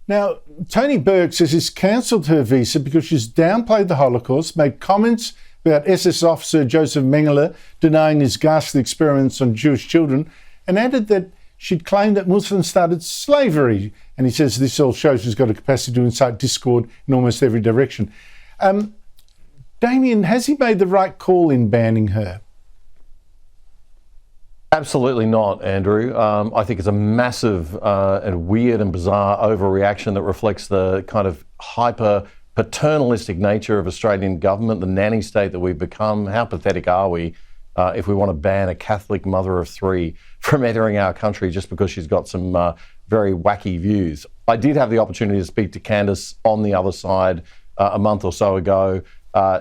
Now, Tony Burke says he's cancelled her visa because she's downplayed the Holocaust, made comments about SS officer Joseph Mengele denying his ghastly experiments on Jewish children, and added that she'd claimed that Muslims started slavery. And he says this all shows she's got a capacity to incite discord in almost every direction. Damien, has he made the right call in banning her? Absolutely not, Andrew. I think it's a massive and weird and bizarre overreaction that reflects the kind of hyper paternalistic nature of Australian government, the nanny state that we've become. How pathetic are we if we want to ban a Catholic mother of three from entering our country just because she's got some very wacky views? I did have the opportunity to speak to Candace on the other side a month or so ago.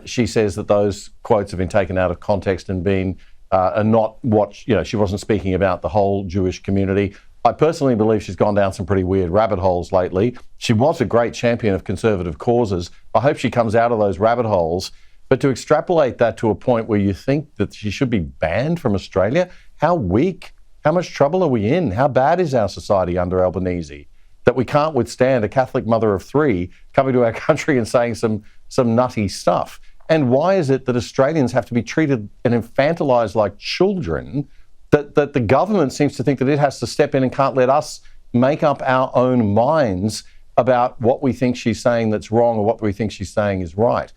She says that those quotes have been taken out of context and been and not what, she wasn't speaking about the whole Jewish community. I personally believe she's gone down some pretty weird rabbit holes lately. She was a great champion of conservative causes. I hope she comes out of those rabbit holes. But to extrapolate that to a point where you think that she should be banned from Australia, how weak, how much trouble are we in? How bad is our society under Albanese that we can't withstand a Catholic mother of three coming to our country and saying some nutty stuff? And why is it that Australians have to be treated and infantilized like children, that the government seems to think that it has to step in and can't let us make up our own minds about what we think she's saying that's wrong or what we think she's saying is right?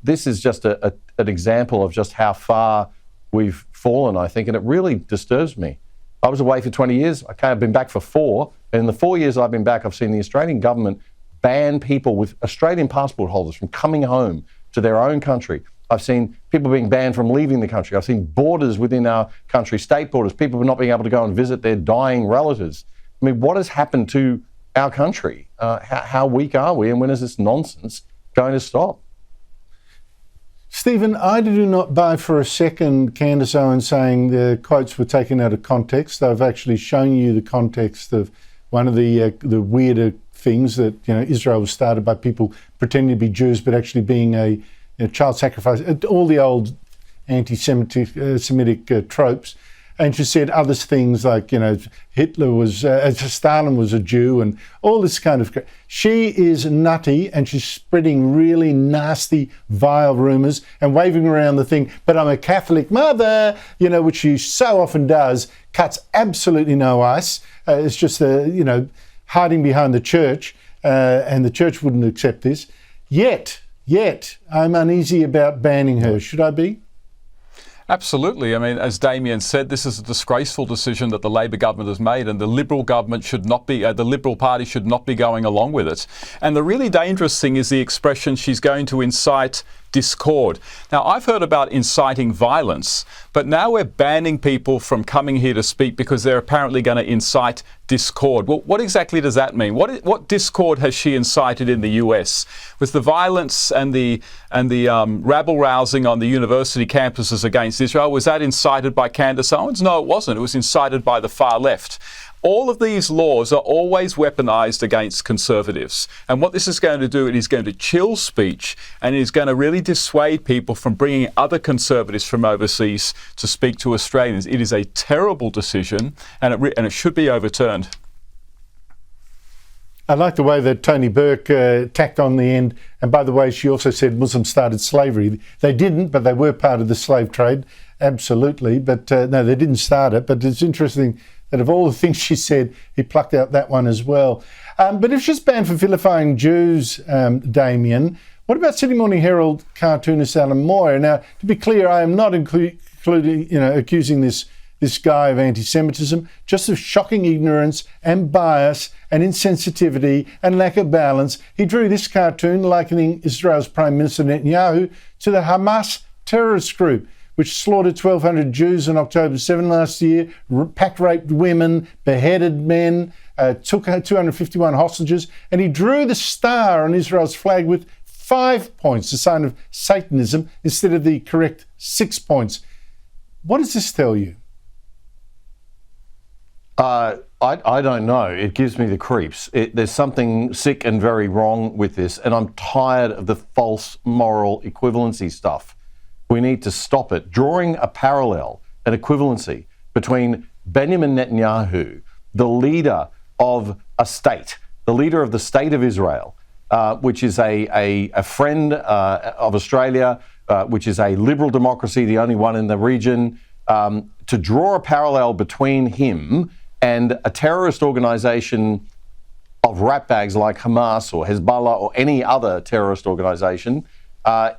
This is just an example of just how far we've fallen, I think, and it really disturbs me. I was away for 20 years. I've been back for 4. And in the 4 years I've been back, I've seen the Australian government ban people with Australian passport holders from coming home to their own country. I've seen people being banned from leaving the country. I've seen borders within our country, state borders, people not being able to go and visit their dying relatives. I mean, what has happened to our country? How weak are we? And when is this nonsense going to stop? Stephen, I do not buy for a second Candace Owens saying the quotes were taken out of context. They've actually shown you the context of one of the weirder things that Israel was started by people pretending to be Jews but actually being a child sacrifice, all the old anti-Semitic tropes. And she said other things like, Hitler was, Stalin was a Jew and all this kind of... She is nutty and she's spreading really nasty, vile rumours and waving around the thing, but I'm a Catholic mother, which she so often does, cuts absolutely no ice. It's just, hiding behind the church, and the church wouldn't accept this. Yet, I'm uneasy about banning her. Should I be? Absolutely. I mean, as Damien said, this is a disgraceful decision that the Labor government has made, and the Liberal government should not be, the Liberal Party should not be going along with it. And the really dangerous thing is the expression she's going to incite discord. Now, I've heard about inciting violence, but now we're banning people from coming here to speak because they're apparently going to incite discord. Well, what exactly does that mean? What discord has she incited in the US? Was the violence and the rabble-rousing on the university campuses against Israel, was that incited by Candace Owens? No, it wasn't. It was incited by the far left. All of these laws are always weaponized against conservatives. And what this is going to do, it is going to chill speech, and it is going to really dissuade people from bringing other conservatives from overseas to speak to Australians. It is a terrible decision, and it should be overturned. I like the way that Tony Burke tacked on the end. And by the way, she also said Muslims started slavery. They didn't, but they were part of the slave trade. Absolutely. But no, they didn't start it. But it's interesting that of all the things she said, he plucked out that one as well. But if she's banned for vilifying Jews, Damien, what about Sydney Morning Herald cartoonist Alan Moyer? Now, to be clear, I am not accusing this guy of anti-Semitism, just of shocking ignorance and bias and insensitivity and lack of balance. He drew this cartoon likening Israel's Prime Minister Netanyahu to the Hamas terrorist group, which slaughtered 1,200 Jews on October 7 last year, pack-raped women, beheaded men, took 251 hostages, and he drew the star on Israel's flag with 5 points, a sign of Satanism, instead of the correct 6 points. What does this tell you? I don't know. It gives me the creeps. There's something sick and very wrong with this, and I'm tired of the false moral equivalency stuff. We need to stop it. Drawing a parallel, an equivalency between Benjamin Netanyahu, the leader of a state, the leader of the State of Israel, which is a friend of Australia, which is a liberal democracy, the only one in the region, to draw a parallel between him and a terrorist organisation of ratbags like Hamas or Hezbollah or any other terrorist organisation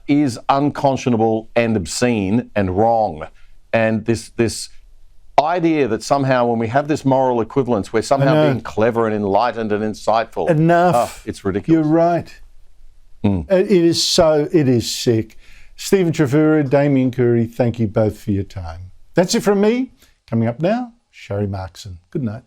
is unconscionable and obscene and wrong. And this idea that somehow when we have this moral equivalence, we're somehow being clever and enlightened and insightful. Enough. It's ridiculous. You're right. It is sick. Stephen Trevura, Damen Curry, thank you both for your time. That's it from me. Coming up now, Sherry Markson. Good night.